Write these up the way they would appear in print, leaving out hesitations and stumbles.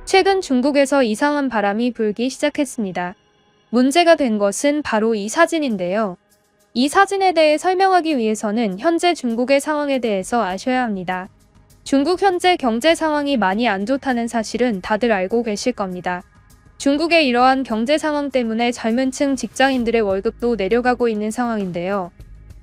최근 중국에서 이상한 바람이 불기 시작했습니다. 문제가 된 것은 바로 이 사진인데요. 이 사진에 대해 설명하기 위해서는 현재 중국의 상황에 대해서 아셔야 합니다. 중국 현재 경제 상황이 많이 안 좋다는 사실은 다들 알고 계실 겁니다. 중국의 이러한 경제 상황 때문에 젊은 층 직장인들의 월급도 내려가고 있는 상황인데요.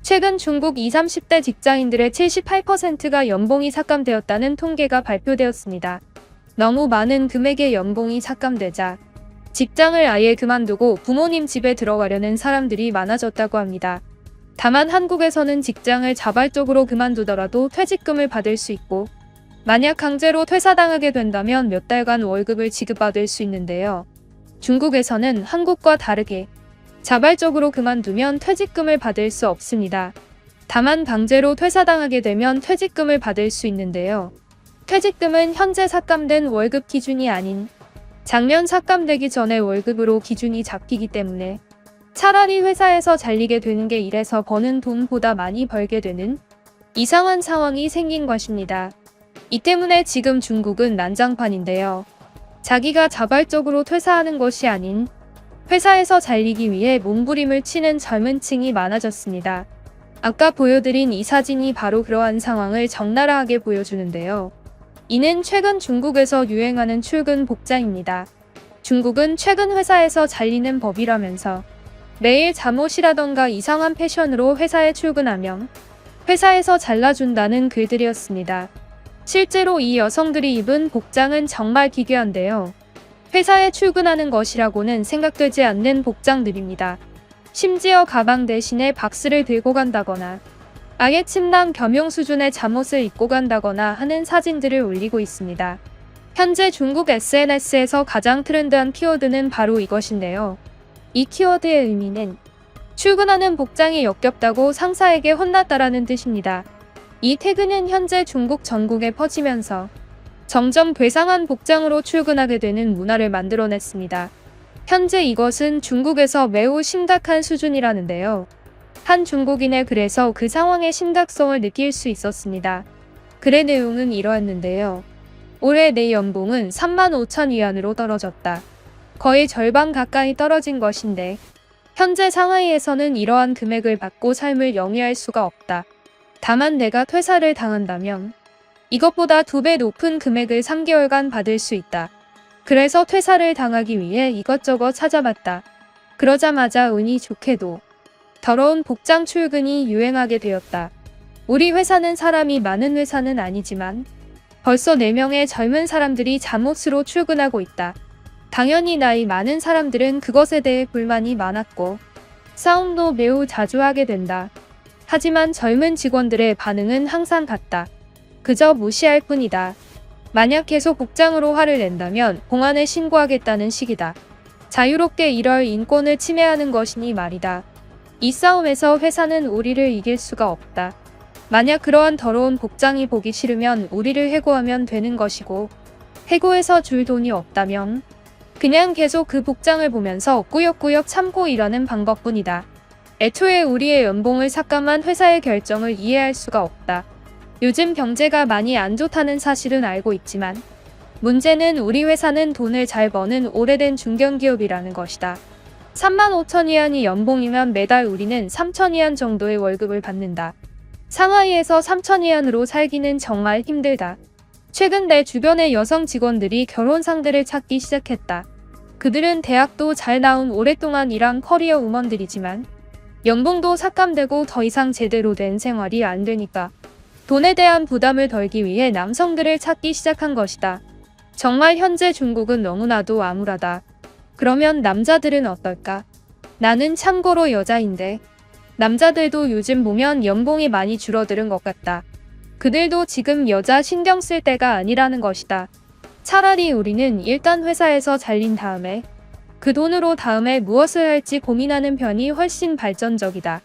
최근 중국 20, 30대 직장인들의 78%가 연봉이 삭감되었다는 통계가 발표되었습니다. 너무 많은 금액의 연봉이 삭감되자 직장을 아예 그만두고 부모님 집에 들어가려는 사람들이 많아졌다고 합니다. 다만 한국에서는 직장을 자발적으로 그만두더라도 퇴직금을 받을 수 있고 만약 강제로 퇴사당하게 된다면 몇 달간 월급을 지급받을 수 있는데요. 중국에서는 한국과 다르게 자발적으로 그만두면 퇴직금을 받을 수 없습니다. 다만 강제로 퇴사당하게 되면 퇴직금을 받을 수 있는데요. 퇴직금은 현재 삭감된 월급 기준이 아닌 작년 삭감되기 전의 월급으로 기준이 잡히기 때문에 차라리 회사에서 잘리게 되는 게 일해서 버는 돈보다 많이 벌게 되는 이상한 상황이 생긴 것입니다. 이 때문에 지금 중국은 난장판인데요. 자기가 자발적으로 퇴사하는 것이 아닌 회사에서 잘리기 위해 몸부림을 치는 젊은 층이 많아졌습니다. 아까 보여드린 이 사진이 바로 그러한 상황을 적나라하게 보여주는데요. 이는 최근 중국에서 유행하는 출근 복장입니다. 중국은 최근 회사에서 잘리는 법이라면서 매일 잠옷이라던가 이상한 패션으로 회사에 출근하면 회사에서 잘라준다는 글들이었습니다. 실제로 이 여성들이 입은 복장은 정말 기괴한데요. 회사에 출근하는 것이라고는 생각되지 않는 복장들입니다. 심지어 가방 대신에 박스를 들고 간다거나 아예 침낭 겸용 수준의 잠옷을 입고 간다거나 하는 사진들을 올리고 있습니다. 현재 중국 SNS에서 가장 트렌드한 키워드는 바로 이것인데요. 이 키워드의 의미는 출근하는 복장이 역겹다고 상사에게 혼났다라는 뜻입니다. 이 태그는 현재 중국 전국에 퍼지면서 점점 괴상한 복장으로 출근하게 되는 문화를 만들어냈습니다. 현재 이것은 중국에서 매우 심각한 수준이라는데요. 한 중국인의 글에서 그 상황의 심각성을 느낄 수 있었습니다. 글의 내용은 이러했는데요. 올해 내 연봉은 35,000위안으로 떨어졌다. 거의 절반 가까이 떨어진 것인데 현재 상하이에서는 이러한 금액을 받고 삶을 영위할 수가 없다. 다만 내가 퇴사를 당한다면 이것보다 2배 높은 금액을 3개월간 받을 수 있다. 그래서 퇴사를 당하기 위해 이것저것 찾아봤다. 그러자마자 운이 좋게도 더러운 복장 출근이 유행하게 되었다. 우리 회사는 사람이 많은 회사는 아니지만 벌써 4명의 젊은 사람들이 잠옷으로 출근하고 있다. 당연히 나이 많은 사람들은 그것에 대해 불만이 많았고 싸움도 매우 자주 하게 된다. 하지만 젊은 직원들의 반응은 항상 같다. 그저 무시할 뿐이다. 만약 계속 복장으로 화를 낸다면 공안에 신고하겠다는 식이다. 자유롭게 이럴 인권을 침해하는 것이니 말이다. 이 싸움에서 회사는 우리를 이길 수가 없다. 만약 그러한 더러운 복장이 보기 싫으면 우리를 해고하면 되는 것이고 해고해서 줄 돈이 없다면 그냥 계속 그 복장을 보면서 꾸역꾸역 참고 일하는 방법뿐이다. 애초에 우리의 연봉을 삭감한 회사의 결정을 이해할 수가 없다. 요즘 경제가 많이 안 좋다는 사실은 알고 있지만 문제는 우리 회사는 돈을 잘 버는 오래된 중견기업이라는 것이다. 35,000위안이 연봉이면 매달 우리는 3,000위안 정도의 월급을 받는다. 상하이에서 3,000위안으로 살기는 정말 힘들다. 최근 내 주변의 여성 직원들이 결혼 상대를 찾기 시작했다. 그들은 대학도 잘 나온 오랫동안 일한 커리어 우먼들이지만 연봉도 삭감되고 더 이상 제대로 된 생활이 안 되니까 돈에 대한 부담을 덜기 위해 남성들을 찾기 시작한 것이다. 정말 현재 중국은 너무나도 암울하다. 그러면 남자들은 어떨까? 나는 참고로 여자인데 남자들도 요즘 보면 연봉이 많이 줄어드는 것 같다. 그들도 지금 여자 신경 쓸 때가 아니라는 것이다. 차라리 우리는 일단 회사에서 잘린 다음에 그 돈으로 다음에 무엇을 할지 고민하는 편이 훨씬 발전적이다.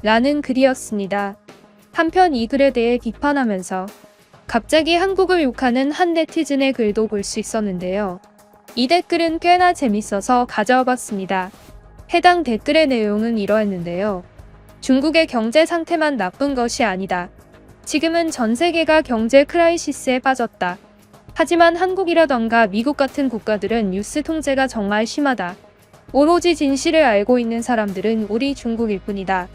라는 글이었습니다. 한편 이 글에 대해 비판하면서 갑자기 한국을 욕하는 한 네티즌의 글도 볼 수 있었는데요. 이 댓글은 꽤나 재밌어서 가져와 봤습니다. 해당 댓글의 내용은 이러했는데요. 중국의 경제 상태만 나쁜 것이 아니다. 지금은 전 세계가 경제 크라이시스에 빠졌다. 하지만 한국이라던가 미국 같은 국가들은 뉴스 통제가 정말 심하다. 오로지 진실을 알고 있는 사람들은 우리 중국일 뿐이다.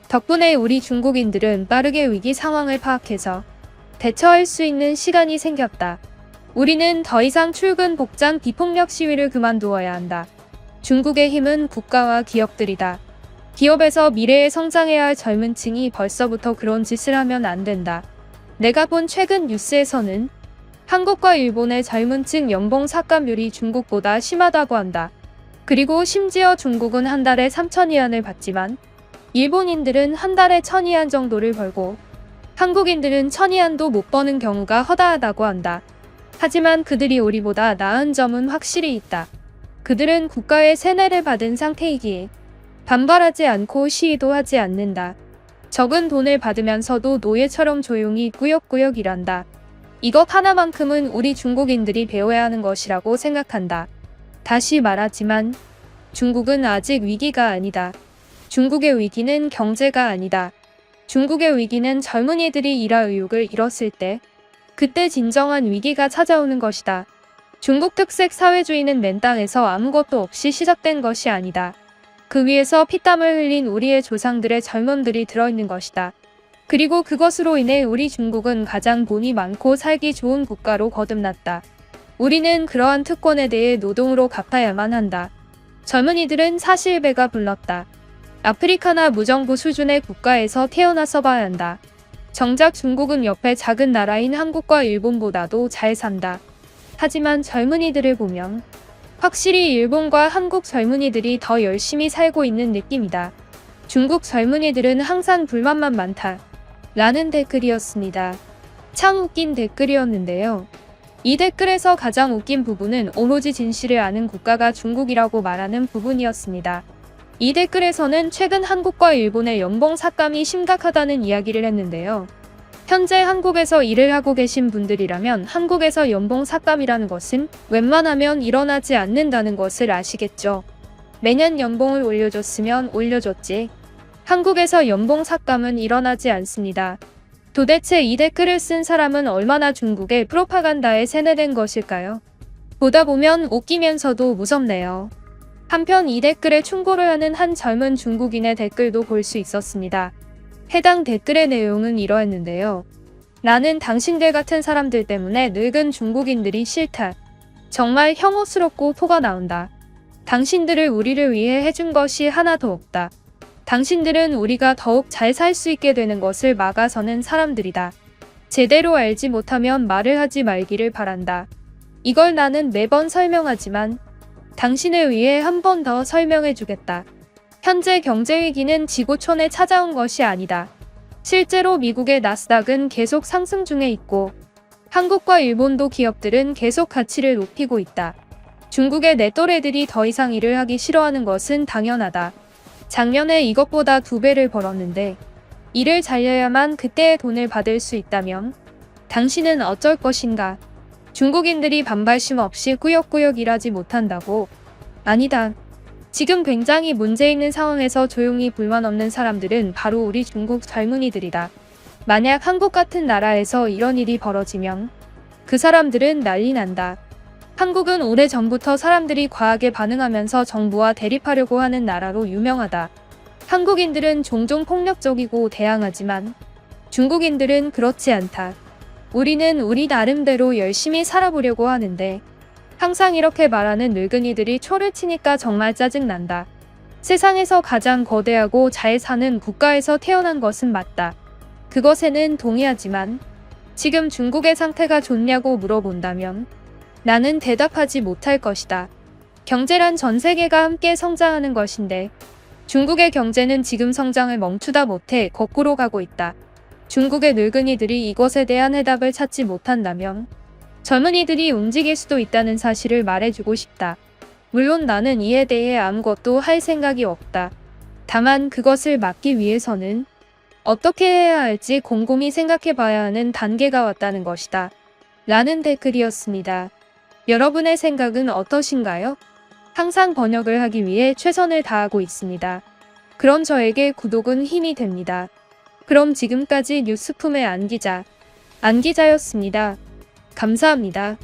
덕분에 우리 중국인들은 빠르게 위기 상황을 파악해서 대처할 수 있는 시간이 생겼다. 우리는 더 이상 출근 복장 비폭력 시위를 그만두어야 한다. 중국의 힘은 국가와 기업들이다. 기업에서 미래에 성장해야 할 젊은 층이 벌써부터 그런 짓을 하면 안 된다. 내가 본 최근 뉴스에서는 한국과 일본의 젊은 층 연봉 삭감률이 중국보다 심하다고 한다. 그리고 심지어 중국은 한 달에 3,000위안을 받지만 일본인들은 한 달에 1,000위안 정도를 벌고 한국인들은 1,000위안도 못 버는 경우가 허다하다고 한다. 하지만 그들이 우리보다 나은 점은 확실히 있다. 그들은 국가의 세뇌를 받은 상태이기에 반발하지 않고 시위도 하지 않는다. 적은 돈을 받으면서도 노예처럼 조용히 꾸역꾸역 일한다. 이것 하나만큼은 우리 중국인들이 배워야 하는 것이라고 생각한다. 다시 말하지만 중국은 아직 위기가 아니다. 중국의 위기는 경제가 아니다. 중국의 위기는 젊은이들이 일할 의욕을 잃었을 때 그때 진정한 위기가 찾아오는 것이다. 중국 특색 사회주의는 맨 땅에서 아무것도 없이 시작된 것이 아니다. 그 위에서 피땀을 흘린 우리의 조상들의 젊음들이 들어있는 것이다. 그리고 그것으로 인해 우리 중국은 가장 돈이 많고 살기 좋은 국가로 거듭났다. 우리는 그러한 특권에 대해 노동으로 갚아야만 한다. 젊은이들은 사실 배가 불렀다. 아프리카나 무정부 수준의 국가에서 태어나서 봐야 한다. 정작 중국은 옆에 작은 나라인 한국과 일본보다도 잘 산다. 하지만 젊은이들을 보면 확실히 일본과 한국 젊은이들이 더 열심히 살고 있는 느낌이다. 중국 젊은이들은 항상 불만만 많다. 라는 댓글이었습니다. 참 웃긴 댓글이었는데요. 이 댓글에서 가장 웃긴 부분은 오로지 진실을 아는 국가가 중국이라고 말하는 부분이었습니다. 이 댓글에서는 최근 한국과 일본의 연봉 삭감이 심각하다는 이야기를 했는데요. 현재 한국에서 일을 하고 계신 분들이라면 한국에서 연봉 삭감이라는 것은 웬만하면 일어나지 않는다는 것을 아시겠죠. 매년 연봉을 올려줬으면 올려줬지. 한국에서 연봉 삭감은 일어나지 않습니다. 도대체 이 댓글을 쓴 사람은 얼마나 중국의 프로파간다에 세뇌된 것일까요? 보다 보면 웃기면서도 무섭네요. 한편 이 댓글에 충고를 하는 한 젊은 중국인의 댓글도 볼 수 있었습니다. 해당 댓글의 내용은 이러했는데요. 나는 당신들 같은 사람들 때문에 늙은 중국인들이 싫다. 정말 혐오스럽고 토가 나온다. 당신들을 우리를 위해 해준 것이 하나도 없다. 당신들은 우리가 더욱 잘 살 수 있게 되는 것을 막아서는 사람들이다. 제대로 알지 못하면 말을 하지 말기를 바란다. 이걸 나는 매번 설명하지만 당신을 위해 한 번 더 설명해 주겠다. 현재 경제위기는 지구촌에 찾아온 것이 아니다. 실제로 미국의 나스닥은 계속 상승 중에 있고 한국과 일본도 기업들은 계속 가치를 높이고 있다. 중국의 내 또래들이 더 이상 일을 하기 싫어하는 것은 당연하다. 작년에 이것보다 2배를 벌었는데 일을 잘려야만 그때의 돈을 받을 수 있다면 당신은 어쩔 것인가? 중국인들이 반발심 없이 꾸역꾸역 일하지 못한다고? 아니다. 지금 굉장히 문제 있는 상황에서 조용히 불만 없는 사람들은 바로 우리 중국 젊은이들이다. 만약 한국 같은 나라에서 이런 일이 벌어지면 그 사람들은 난리 난다. 한국은 오래전부터 사람들이 과하게 반응하면서 정부와 대립하려고 하는 나라로 유명하다. 한국인들은 종종 폭력적이고 대항하지만 중국인들은 그렇지 않다. 우리는 우리 나름대로 열심히 살아보려고 하는데 항상 이렇게 말하는 늙은이들이 초를 치니까 정말 짜증난다. 세상에서 가장 거대하고 잘 사는 국가에서 태어난 것은 맞다. 그것에는 동의하지만 지금 중국의 상태가 좋냐고 물어본다면 나는 대답하지 못할 것이다. 경제란 전 세계가 함께 성장하는 것인데 중국의 경제는 지금 성장을 멈추다 못해 거꾸로 가고 있다. 중국의 늙은이들이 이것에 대한 해답을 찾지 못한다면 젊은이들이 움직일 수도 있다는 사실을 말해주고 싶다. 물론 나는 이에 대해 아무것도 할 생각이 없다. 다만 그것을 막기 위해서는 어떻게 해야 할지 곰곰이 생각해 봐야 하는 단계가 왔다는 것이다. 라는 댓글이었습니다. 여러분의 생각은 어떠신가요? 항상 번역을 하기 위해 최선을 다하고 있습니다. 그럼 저에게 구독은 힘이 됩니다. 그럼 지금까지 뉴스품의 안기자였습니다. 감사합니다.